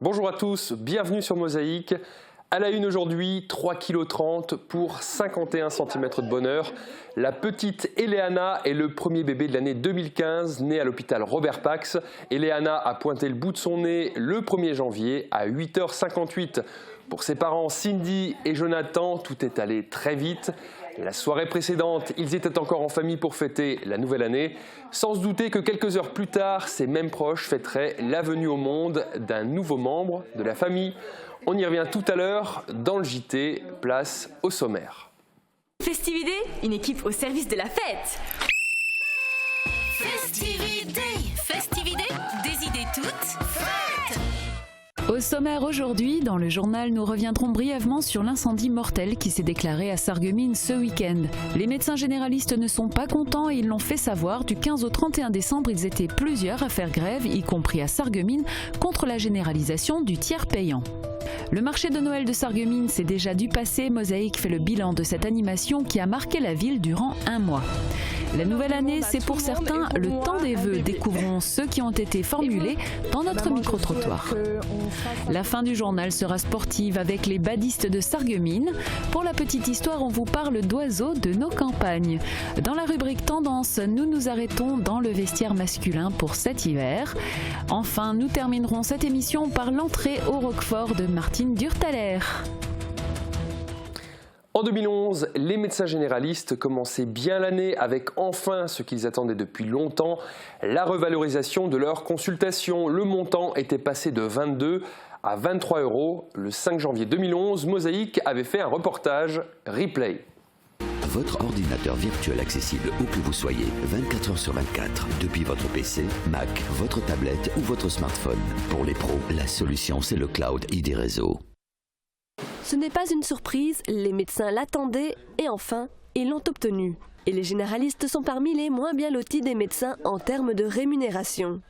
Bonjour à tous, bienvenue sur Mosaïque. À la une aujourd'hui, 3,30 kg pour 51 cm de bonheur. La petite Eleana est le premier bébé de l'année 2015, né à l'hôpital Robert Pax. Eleana a pointé le bout de son nez le 1er janvier à 8h58. Pour ses parents Cindy et Jonathan, tout est allé très vite. La soirée précédente, ils étaient encore en famille pour fêter la nouvelle année, sans se douter que quelques heures plus tard, ces mêmes proches fêteraient la venue au monde d'un nouveau membre de la famille. On y revient tout à l'heure dans le JT, place au sommaire. Festivité, une équipe au service de la fête. Festivité, des idées toutes faites. Au sommaire aujourd'hui, dans le journal, nous reviendrons brièvement sur l'incendie mortel qui s'est déclaré à Sarreguemines ce week-end. Les médecins généralistes ne sont pas contents et ils l'ont fait savoir. Du 15 au 31 décembre, ils étaient plusieurs à faire grève, y compris à Sarreguemines, contre la généralisation du tiers payant. Le marché de Noël de Sarreguemines, c'est déjà du passé. Mosaïque fait le bilan de cette animation qui a marqué la ville durant un mois. La nouvelle année, c'est pour certains le temps des vœux. Découvrons ceux qui ont été formulés dans notre micro-trottoir. La fin du journal sera sportive avec les badistes de Sarreguemines. Pour la petite histoire, on vous parle d'oiseaux de nos campagnes. Dans la rubrique Tendance, nous nous arrêtons dans le vestiaire masculin pour cet hiver. Enfin, nous terminerons cette émission par l'entrée au Roquefort de Martine Durtaler. En 2011, les médecins généralistes commençaient bien l'année avec enfin ce qu'ils attendaient depuis longtemps, la revalorisation de leurs consultations. Le montant était passé de 22 à 23 €. Le 5 janvier 2011, Mosaïque avait fait un reportage replay. Votre ordinateur virtuel accessible où que vous soyez, 24 heures sur 24, depuis votre PC, Mac, votre tablette ou votre smartphone. Pour les pros, la solution c'est le cloud ID Réseau. Ce n'est pas une surprise, les médecins l'attendaient et enfin, ils l'ont obtenu. Et les généralistes sont parmi les moins bien lotis des médecins en termes de rémunération.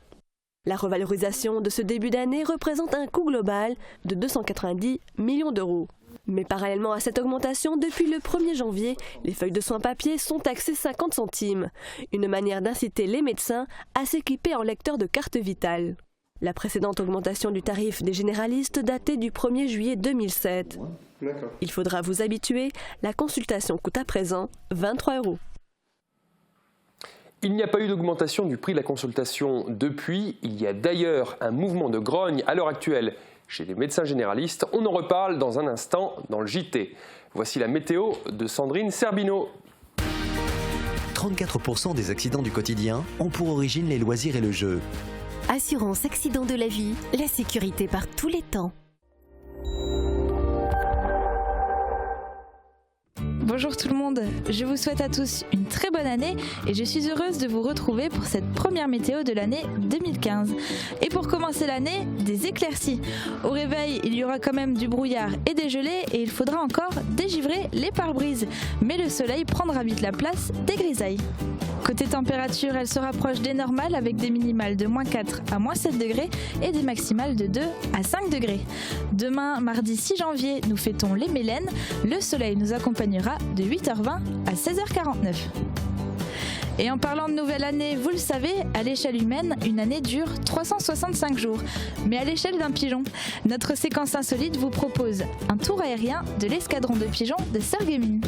La revalorisation de ce début d'année représente un coût global de 290 millions d'euros. Mais parallèlement à cette augmentation, depuis le 1er janvier, les feuilles de soins papier sont taxées 50 centimes, une manière d'inciter les médecins à s'équiper en lecteur de carte vitale. La précédente augmentation du tarif des généralistes datait du 1er juillet 2007. Il faudra vous habituer, la consultation coûte à présent 23 €. Il n'y a pas eu d'augmentation du prix de la consultation depuis. Il y a d'ailleurs un mouvement de grogne à l'heure actuelle chez les médecins généralistes. On en reparle dans un instant dans le JT. Voici la météo de Sandrine Serbino. 34% des accidents du quotidien ont pour origine les loisirs et le jeu. Assurance accident de la vie, la sécurité par tous les temps. Bonjour tout le monde, je vous souhaite à tous une très bonne année et je suis heureuse de vous retrouver pour cette première météo de l'année 2015. Et pour commencer l'année, des éclaircies. Au réveil, il y aura quand même du brouillard et des gelées et il faudra encore dégivrer les pare-brises. Mais le soleil prendra vite la place des grisailles. Côté température, elle se rapproche des normales avec des minimales de -4 à -7 degrés et des maximales de 2 à 5 degrés. Demain, mardi 6 janvier, nous fêtons les Mélènes. Le soleil nous accompagnera de 8h20 à 16h49. Et en parlant de nouvelle année, vous le savez, à l'échelle humaine, une année dure 365 jours. Mais à l'échelle d'un pigeon, notre séquence insolite vous propose un tour aérien de l'escadron de pigeons de Sarreguemines.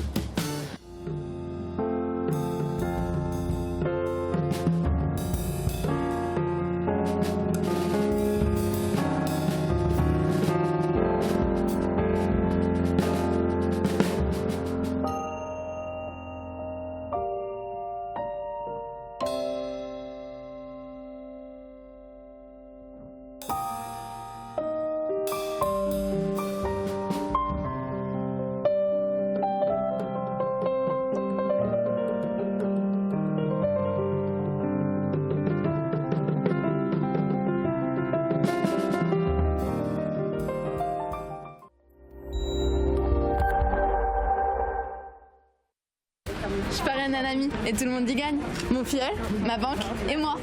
Je parraine un ami et tout le monde y gagne. Mon filleul, ma banque et moi.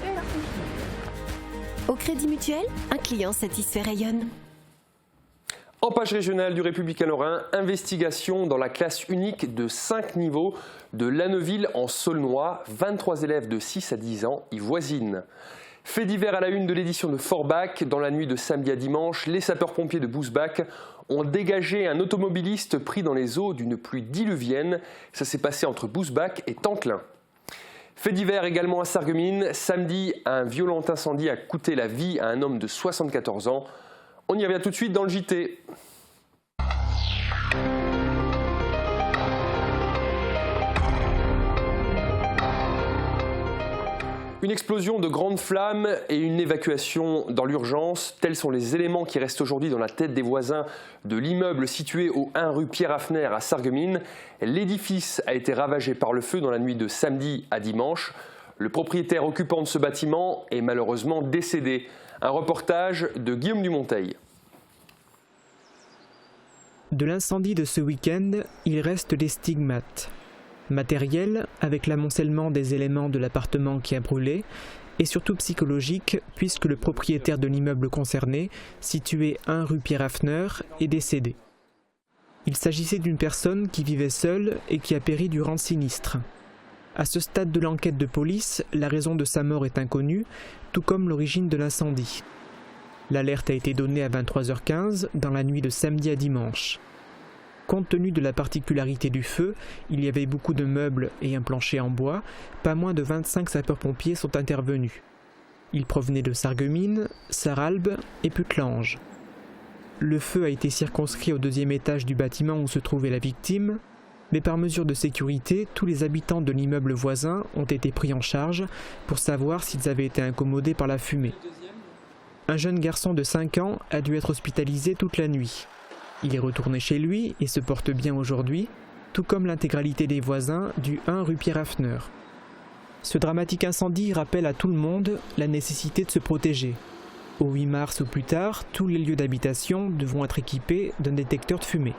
Au Crédit Mutuel, un client satisfait rayonne. En page régionale du Républicain Lorrain, investigation dans la classe unique de 5 niveaux de Lanneuville en Saulnois. 23 élèves de 6 à 10 ans y voisinent. Fait divers à la une de l'édition de Forbach. Dans la nuit de samedi à dimanche, les sapeurs-pompiers de Bousbach ont dégagé un automobiliste pris dans les eaux d'une pluie diluvienne. Ça s'est passé entre Bousbach et Tanclin. Fait divers également à Sarreguemines. Samedi, un violent incendie a coûté la vie à un homme de 74 ans. On y revient tout de suite dans le JT. Une explosion de grandes flammes et une évacuation dans l'urgence, tels sont les éléments qui restent aujourd'hui dans la tête des voisins de l'immeuble situé au 1 rue Pierre Hafner à Sarreguemines. L'édifice a été ravagé par le feu dans la nuit de samedi à dimanche. Le propriétaire occupant de ce bâtiment est malheureusement décédé. Un reportage de Guillaume Dumonteil. De l'incendie de ce week-end, il reste des stigmates. Matériel, avec l'amoncellement des éléments de l'appartement qui a brûlé, et surtout psychologique, puisque le propriétaire de l'immeuble concerné, situé 1 rue Pierre Hafner, est décédé. Il s'agissait d'une personne qui vivait seule et qui a péri durant le sinistre. À ce stade de l'enquête de police, la raison de sa mort est inconnue, tout comme l'origine de l'incendie. L'alerte a été donnée à 23h15 dans la nuit de samedi à dimanche. Compte tenu de la particularité du feu, il y avait beaucoup de meubles et un plancher en bois, pas moins de 25 sapeurs-pompiers sont intervenus. Ils provenaient de Sarreguemines, Sarralbe et Putlange. Le feu a été circonscrit au 2e étage du bâtiment où se trouvait la victime, mais par mesure de sécurité, tous les habitants de l'immeuble voisin ont été pris en charge pour savoir s'ils avaient été incommodés par la fumée. Un jeune garçon de 5 ans a dû être hospitalisé toute la nuit. Il est retourné chez lui et se porte bien aujourd'hui, tout comme l'intégralité des voisins du 1 rue Pierre Hafner. Ce dramatique incendie rappelle à tout le monde la nécessité de se protéger. Au 8 mars ou plus tard, tous les lieux d'habitation devront être équipés d'un détecteur de fumée.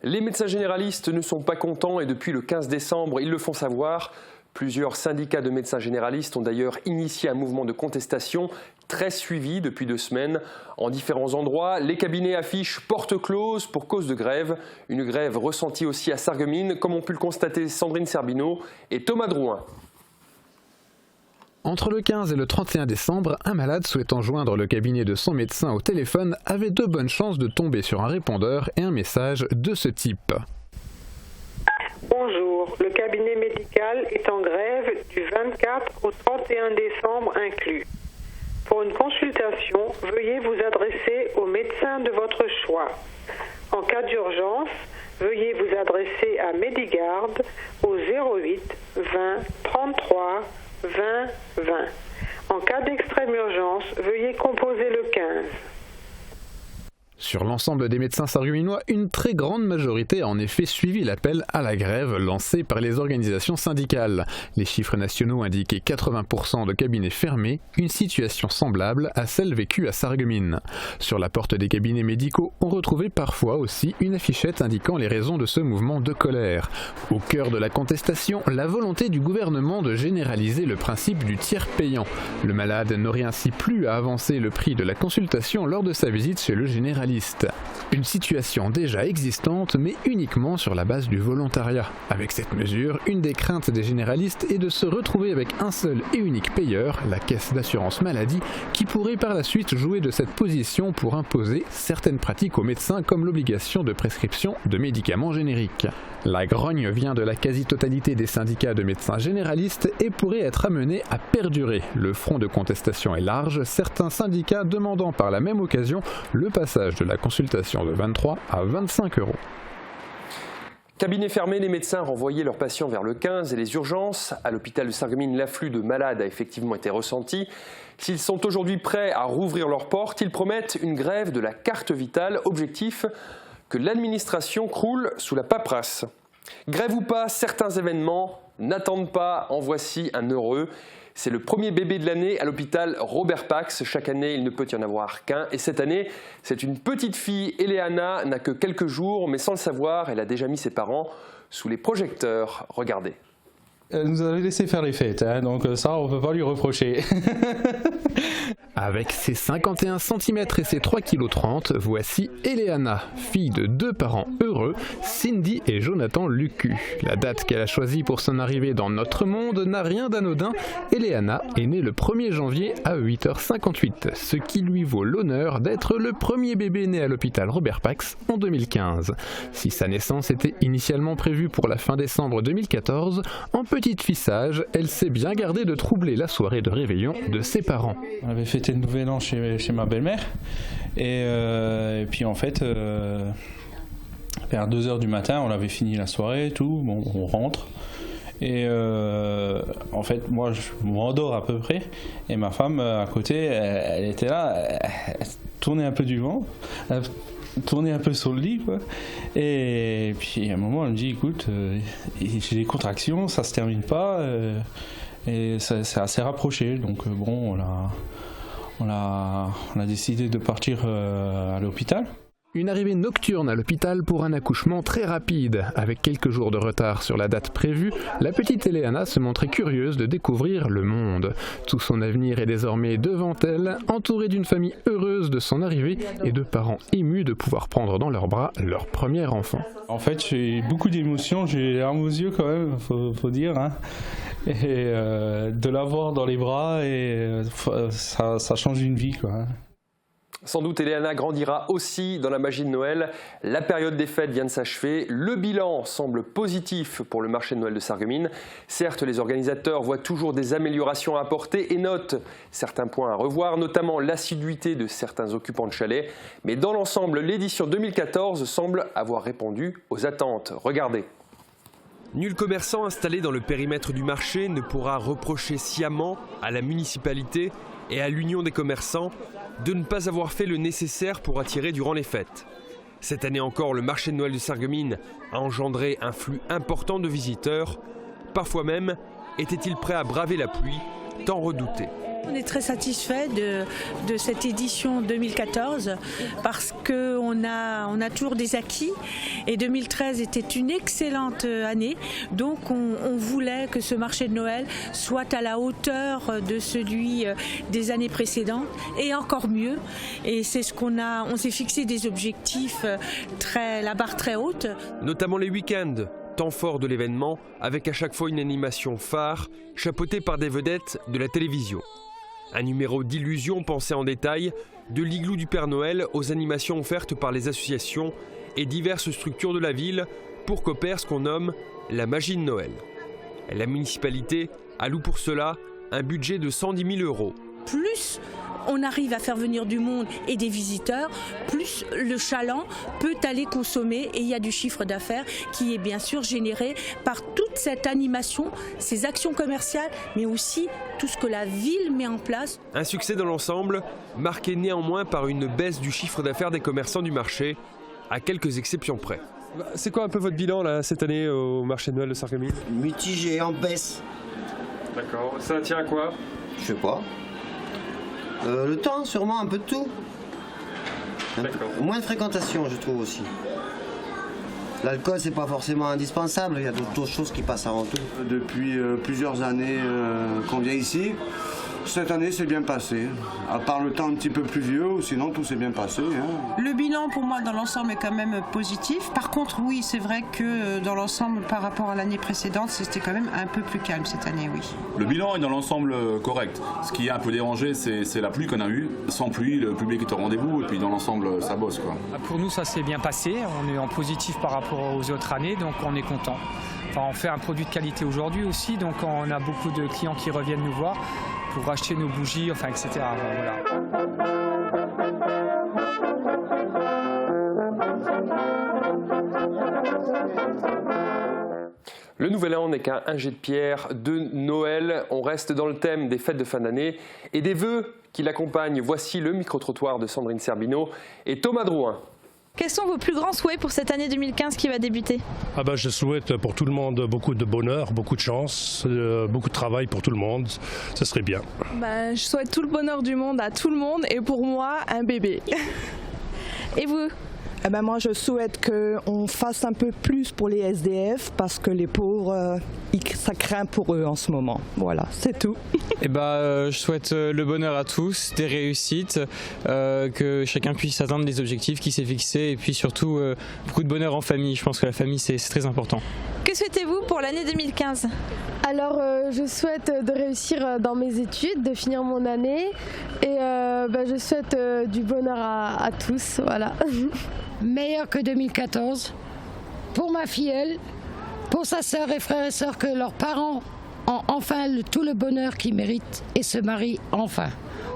Les médecins généralistes ne sont pas contents et depuis le 15 décembre, ils le font savoir. Plusieurs syndicats de médecins généralistes ont d'ailleurs initié un mouvement de contestation très suivi depuis 2 semaines. En différents endroits, les cabinets affichent porte close pour cause de grève. Une grève ressentie aussi à Sarreguemines, comme ont pu le constater Sandrine Serbino et Thomas Drouin. Entre le 15 et le 31 décembre, un malade souhaitant joindre le cabinet de son médecin au téléphone avait de bonnes chances de tomber sur un répondeur et un message de ce type. Bonjour, le cabinet médical est en grève du 24 au 31 décembre inclus. Pour une consultation, veuillez vous adresser au médecin de votre choix. En cas d'urgence, veuillez vous adresser à Medigarde au 08 20 33 20 20. En cas d'extrême urgence, veuillez composer le 15. Sur l'ensemble des médecins sarregueminois, une très grande majorité a en effet suivi l'appel à la grève lancé par les organisations syndicales. Les chiffres nationaux indiquaient 80% de cabinets fermés, une situation semblable à celle vécue à Sarreguemines. Sur la porte des cabinets médicaux, on retrouvait parfois aussi une affichette indiquant les raisons de ce mouvement de colère. Au cœur de la contestation, la volonté du gouvernement de généraliser le principe du tiers payant. Le malade n'aurait ainsi plus à avancer le prix de la consultation lors de sa visite chez le généraliste. Une situation déjà existante, mais uniquement sur la base du volontariat. Avec cette mesure, une des craintes des généralistes est de se retrouver avec un seul et unique payeur, la caisse d'assurance maladie, qui pourrait par la suite jouer de cette position pour imposer certaines pratiques aux médecins comme l'obligation de prescription de médicaments génériques. La grogne vient de la quasi-totalité des syndicats de médecins généralistes et pourrait être amenée à perdurer. Le front de contestation est large, certains syndicats demandant par la même occasion le passage de la consultation de 23 à 25 €. Cabinet fermé, les médecins renvoyaient leurs patients vers le 15 et les urgences. À l'hôpital de Sarreguemines, l'afflux de malades a effectivement été ressenti. S'ils sont aujourd'hui prêts à rouvrir leurs portes, ils promettent une grève de la carte vitale. Objectif, que l'administration croule sous la paperasse. Grève ou pas, certains événements n'attendent pas. En voici un heureux. C'est le premier bébé de l'année à l'hôpital Robert Pax. Chaque année, il ne peut y en avoir qu'un. Et cette année, c'est une petite fille. Eleana n'a que quelques jours, mais sans le savoir, elle a déjà mis ses parents sous les projecteurs. Regardez. Elle nous avait laissé faire les fêtes, hein, donc ça, on ne peut pas lui reprocher. Avec ses 51 cm et ses 3,30 kg, voici Eleana, fille de 2 parents heureux, Cindy et Jonathan Lucu. La date qu'elle a choisie pour son arrivée dans notre monde n'a rien d'anodin. Eleana est née le 1er janvier à 8h58, ce qui lui vaut l'honneur d'être le premier bébé né à l'hôpital Robert Pax en 2015. Si sa naissance était initialement prévue pour la fin décembre 2014, en petite fille sage, elle s'est bien gardée de troubler la soirée de réveillon de ses parents. On avait fêté le nouvel an chez ma belle-mère et puis en fait vers 2h du matin on avait fini la soirée et tout, bon, on rentre et en fait moi je m'endors à peu près et ma femme à côté elle était là, elle tournait un peu du vent, elle tournait un peu sur le lit quoi. Et puis à un moment elle me dit écoute j'ai des contractions, ça se termine pas et c'est assez rapproché donc bon on a décidé de partir à l'hôpital. Une arrivée nocturne à l'hôpital pour un accouchement très rapide. Avec quelques jours de retard sur la date prévue, la petite Eleana se montrait curieuse de découvrir le monde. Tout son avenir est désormais devant elle, entourée d'une famille heureuse de son arrivée et de parents émus de pouvoir prendre dans leurs bras leur premier enfant. En fait, j'ai beaucoup d'émotions, j'ai les larmes aux yeux quand même, faut dire. Hein. Et de l'avoir dans les bras, et ça change une vie, quoi. Sans doute, Eleana grandira aussi dans la magie de Noël. La période des fêtes vient de s'achever. Le bilan semble positif pour le marché de Noël de Sarreguemines. Certes, les organisateurs voient toujours des améliorations à apporter et notent certains points à revoir, notamment l'assiduité de certains occupants de chalets. Mais dans l'ensemble, l'édition 2014 semble avoir répondu aux attentes. Regardez. Nul commerçant installé dans le périmètre du marché ne pourra reprocher sciemment à la municipalité et à l'Union des commerçants de ne pas avoir fait le nécessaire pour attirer durant les fêtes. Cette année encore, le marché de Noël de Sarreguemines a engendré un flux important de visiteurs. Parfois même, était-il prêt à braver la pluie, tant redoutée. On est très satisfait de cette édition 2014 parce qu'on a toujours des acquis et 2013 était une excellente année. Donc on voulait que ce marché de Noël soit à la hauteur de celui des années précédentes et encore mieux. Et c'est ce on s'est fixé des objectifs la barre très haute. Notamment les week-ends. Temps fort de l'événement, avec à chaque fois une animation phare, chapeautée par des vedettes de la télévision. Un numéro d'illusion pensé en détail, de l'igloo du Père Noël aux animations offertes par les associations et diverses structures de la ville pour qu'opère ce qu'on nomme la magie de Noël. La municipalité alloue pour cela un budget de 110 000 €. Plus on arrive à faire venir du monde et des visiteurs, plus le chaland peut aller consommer et il y a du chiffre d'affaires qui est bien sûr généré par toute cette animation, ces actions commerciales, mais aussi tout ce que la ville met en place. Un succès dans l'ensemble, marqué néanmoins par une baisse du chiffre d'affaires des commerçants du marché, à quelques exceptions près. C'est quoi un peu votre bilan là, cette année au marché de Noël de Sarreguemines? Mitigé, en baisse. D'accord, ça tient à quoi? Je sais pas. Le temps, sûrement, un peu de tout. Moins de fréquentation, je trouve aussi. L'alcool, c'est pas forcément indispensable, il y a d'autres choses qui passent avant tout. Depuis plusieurs années qu'on vient ici, cette année s'est bien passé. À part le temps un petit peu pluvieux, sinon tout s'est bien passé. Hein. Le bilan pour moi dans l'ensemble est quand même positif. Par contre oui, c'est vrai que dans l'ensemble par rapport à l'année précédente, c'était quand même un peu plus calme cette année, oui. Le bilan est dans l'ensemble correct. Ce qui est un peu dérangé, c'est la pluie qu'on a eue. Sans pluie, le public est au rendez-vous et puis dans l'ensemble, ça bosse, quoi. Pour nous, ça s'est bien passé. On est en positif par rapport aux autres années, donc on est content. Enfin, on fait un produit de qualité aujourd'hui aussi, donc on a beaucoup de clients qui reviennent nous voir pour acheter nos bougies, enfin, etc. Voilà. Le nouvel an n'est qu'un jet de pierre de Noël. On reste dans le thème des fêtes de fin d'année et des vœux qui l'accompagnent. Voici le micro-trottoir de Sandrine Serbino et Thomas Drouin. Quels sont vos plus grands souhaits pour cette année 2015 qui va débuter? Je souhaite pour tout le monde beaucoup de bonheur, beaucoup de chance, beaucoup de travail pour tout le monde. Ce serait bien. Je souhaite tout le bonheur du monde à tout le monde et pour moi, un bébé. Et vous? Eh ben moi je souhaite qu'on fasse un peu plus pour les SDF parce que les pauvres, ça craint pour eux en ce moment. Voilà, c'est tout. Eh ben, je souhaite le bonheur à tous, des réussites, que chacun puisse atteindre les objectifs qu'il s'est fixés et puis surtout beaucoup de bonheur en famille. Je pense que la famille c'est très important. Que souhaitez-vous pour l'année 2015 ? Alors je souhaite de réussir dans mes études, de finir mon année et je souhaite du bonheur à tous. Voilà. Meilleur que 2014 pour ma filleule, pour sa sœur et frères et sœurs, que leurs parents ont enfin tout le bonheur qu'ils méritent et se marient enfin,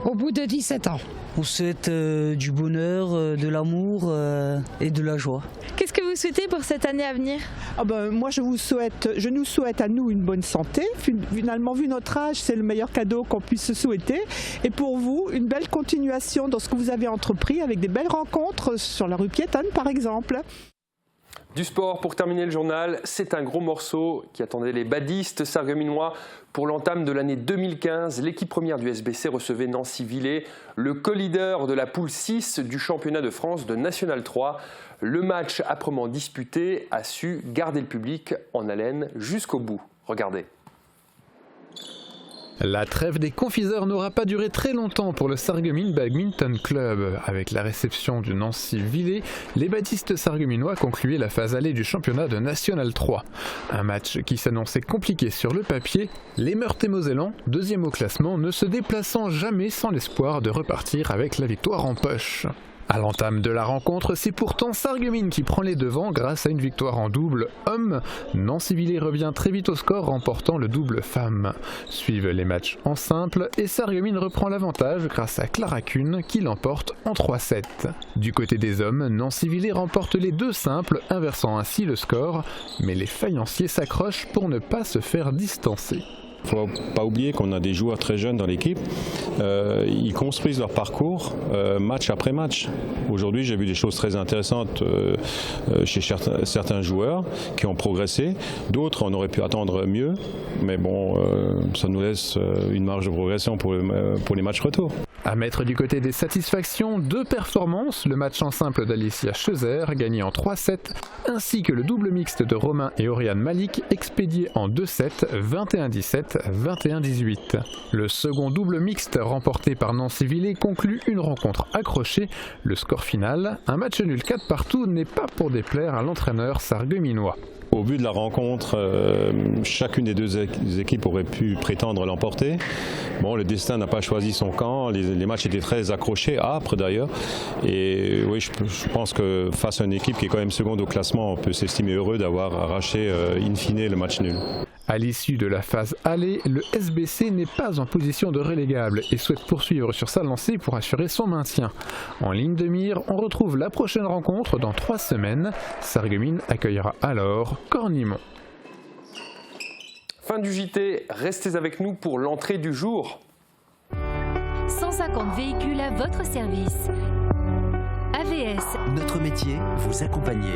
au bout de 17 ans. On souhaite du bonheur, de l'amour et de la joie. Qu'est-ce que vous souhaitez pour cette année à venir ? Moi je nous souhaite à nous une bonne santé. Finalement, vu notre âge, c'est le meilleur cadeau qu'on puisse se souhaiter. Et pour vous, une belle continuation dans ce que vous avez entrepris avec des belles rencontres sur la rue piétonne par exemple. Du sport pour terminer le journal, c'est un gros morceau qui attendait les badistes sarregueminois pour l'entame de l'année 2015. L'équipe première du SBC recevait Nancy-Villers, le co-leader de la poule 6 du championnat de France de National 3. Le match âprement disputé a su garder le public en haleine jusqu'au bout. Regardez. La trêve des confiseurs n'aura pas duré très longtemps pour le Sarreguemines Badminton Club. Avec la réception du Nancy-Villers, les badistes sarregueminois concluaient la phase allée du championnat de National 3. Un match qui s'annonçait compliqué sur le papier, les Meurthe-et-Mosellans, deuxième au classement, ne se déplaçant jamais sans l'espoir de repartir avec la victoire en poche. À l'entame de la rencontre, c'est pourtant Sarreguemines qui prend les devants grâce à une victoire en double homme. Nancy-Villers revient très vite au score, remportant le double femme. Suivent les matchs en simple et Sarreguemines reprend l'avantage grâce à Clara Kuhn qui l'emporte en 3-7. Du côté des hommes, Nancy-Villers remporte les deux simples, inversant ainsi le score, mais les faïenciers s'accrochent pour ne pas se faire distancer. Il ne faut pas oublier qu'on a des joueurs très jeunes dans l'équipe. Ils construisent leur parcours match après match. Aujourd'hui, j'ai vu des choses très intéressantes chez certains joueurs qui ont progressé. D'autres, on aurait pu attendre mieux. Mais bon, ça nous laisse une marge de progression pour les matchs retour. À mettre du côté des satisfactions, deux performances, le match en simple d'Alicia Scheuzer, gagné en 3-7, ainsi que le double mixte de Romain et Oriane Malik, expédié en 2-7, 21-17, 21-18. Le second double mixte remporté par Nancy-Villers conclut une rencontre accrochée. Le score final, un match nul 4-partout, n'est pas pour déplaire à l'entraîneur sarregueminois. Au vu de la rencontre, chacune des deux équipes aurait pu prétendre l'emporter. Bon, le destin n'a pas choisi son camp, les matchs étaient très accrochés, âpres d'ailleurs. Et oui, je pense que face à une équipe qui est quand même seconde au classement, on peut s'estimer heureux d'avoir arraché in fine le match nul. À l'issue de la phase aller, le SBC n'est pas en position de relégable et souhaite poursuivre sur sa lancée pour assurer son maintien. En ligne de mire, on retrouve la prochaine rencontre dans 3 semaines. Sarreguemines accueillera alors Cornimont. Fin du JT, restez avec nous pour l'entrée du jour. 150 véhicules à votre service. AVS. Notre métier, vous accompagner.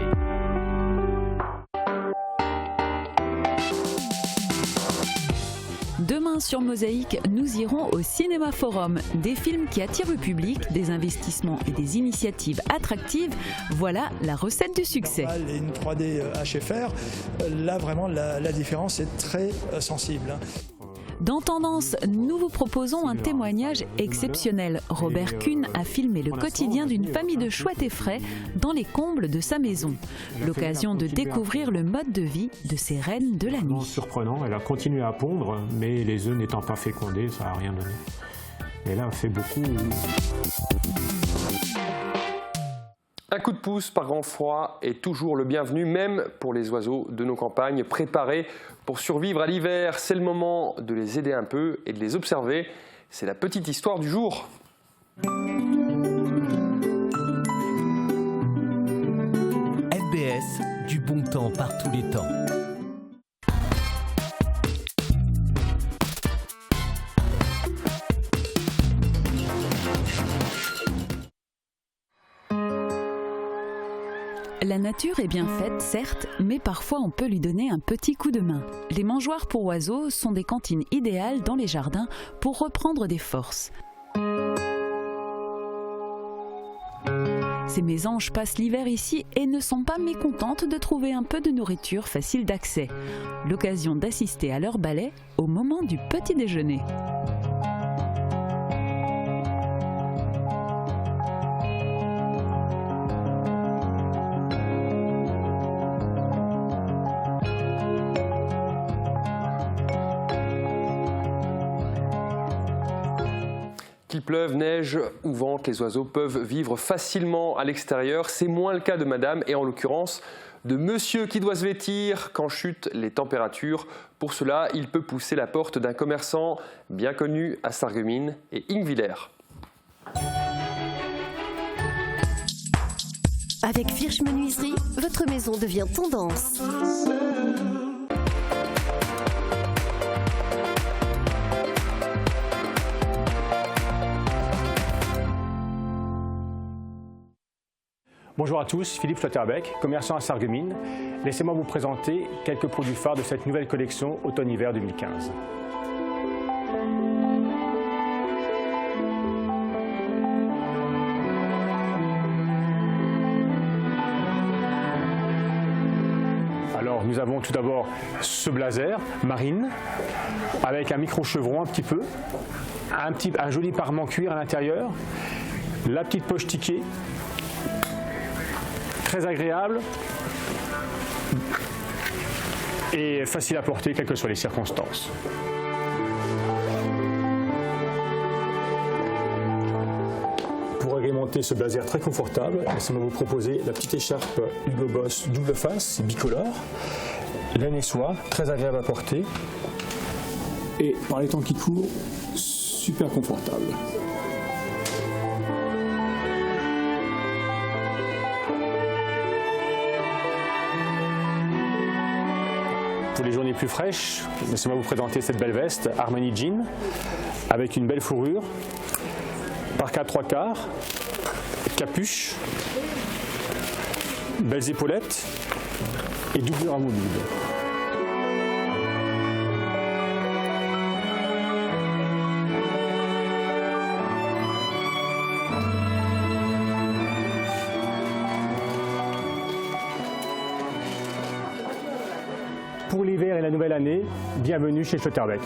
Demain sur Mosaïque, nous irons au Cinéma Forum. Des films qui attirent le public, des investissements et des initiatives attractives. Voilà la recette du succès. Et une 3D HFR, là vraiment la différence est très sensible. Dans Tendance, nous vous proposons un témoignage exceptionnel. Robert Kuhn a filmé le quotidien d'une famille de chouettes et frais dans les combles de sa maison. L'occasion de découvrir le mode de vie de ces reines de la nuit. Surprenant, elle a continué à pondre, mais les œufs n'étant pas fécondés, ça n'a rien donné. Et là, elle fait beaucoup. Un coup de pouce par grand froid est toujours le bienvenu, même pour les oiseaux de nos campagnes préparés pour survivre à l'hiver. C'est le moment de les aider un peu et de les observer. C'est la petite histoire du jour. FBS, du bon temps par tous les temps. La nature est bien faite, certes, mais parfois on peut lui donner un petit coup de main. Les mangeoires pour oiseaux sont des cantines idéales dans les jardins pour reprendre des forces. Ces mésanges passent l'hiver ici et ne sont pas mécontentes de trouver un peu de nourriture facile d'accès. L'occasion d'assister à leur ballet au moment du petit déjeuner. Qu'il pleuve, neige ou vente, les oiseaux peuvent vivre facilement à l'extérieur. C'est moins le cas de madame et en l'occurrence de monsieur qui doit se vêtir quand chutent les températures. Pour cela, il peut pousser la porte d'un commerçant bien connu à Sarreguemines et Ingwiller. Avec Virch Menuiserie, votre maison devient tendance. Bonjour à tous, Philippe Schlotterbeck, commerçant à Sarreguemines. Laissez-moi vous présenter quelques produits phares de cette nouvelle collection automne-hiver 2015. Alors nous avons tout d'abord ce blazer marine avec un micro-chevron un petit peu, un joli parement cuir à l'intérieur, la petite poche ticket. Très agréable et facile à porter, quelles que soient les circonstances. Pour agrémenter ce blazer très confortable, laissez-moi vous proposer la petite écharpe Hugo Boss double face, bicolore, laine et soie, très agréable à porter et par les temps qui courent, super confortable. Pour les journées plus fraîches, laissez-moi vous présenter cette belle veste Armani Jean avec une belle fourrure, parka 3/4, capuche, belles épaulettes et doublure amovible. Pour l'hiver et la nouvelle année, bienvenue chez Schlotterbeck.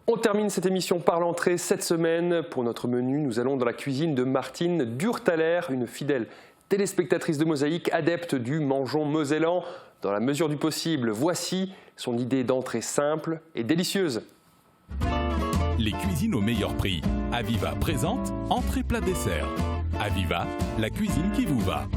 On termine cette émission par l'entrée cette semaine. Pour notre menu, nous allons dans la cuisine de Martine Durtaler, une fidèle téléspectatrice de Mosaïque, adepte du mangeons mosellan. Dans la mesure du possible, voici son idée d'entrée simple et délicieuse. Les cuisines au meilleur prix. Aviva présente entrée plat dessert. Aviva, la cuisine qui vous va.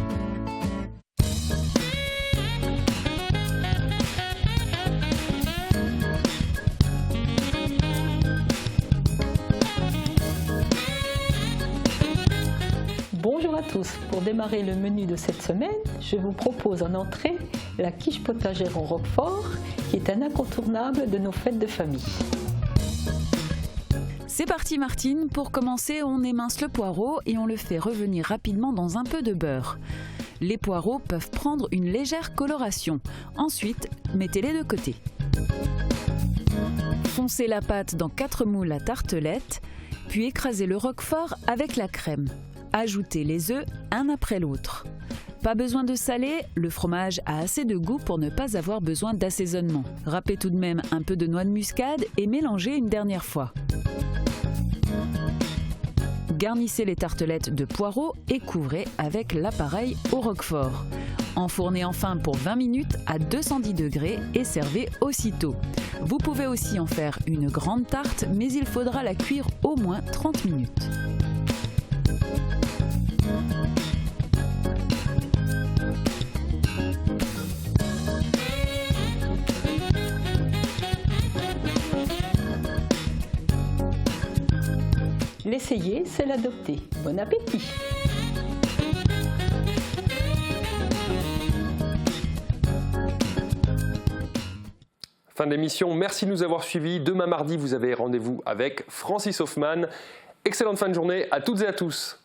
Bonjour à tous, pour démarrer le menu de cette semaine, je vous propose en entrée la quiche potagère au roquefort, qui est un incontournable de nos fêtes de famille. C'est parti Martine, pour commencer on émince le poireau et on le fait revenir rapidement dans un peu de beurre. Les poireaux peuvent prendre une légère coloration. Ensuite, mettez-les de côté. Foncez la pâte dans 4 moules à tartelette, puis écrasez le roquefort avec la crème. Ajoutez les œufs un après l'autre. Pas besoin de saler, le fromage a assez de goût pour ne pas avoir besoin d'assaisonnement. Râpez tout de même un peu de noix de muscade et mélangez une dernière fois. Garnissez les tartelettes de poireaux et couvrez avec l'appareil au roquefort. Enfournez enfin pour 20 minutes à 210 degrés et servez aussitôt. Vous pouvez aussi en faire une grande tarte, mais il faudra la cuire au moins 30 minutes. L'essayer, c'est l'adopter. Bon appétit! Fin de l'émission, merci de nous avoir suivis. Demain mardi, vous avez rendez-vous avec Francis Hoffman. Excellente fin de journée à toutes et à tous.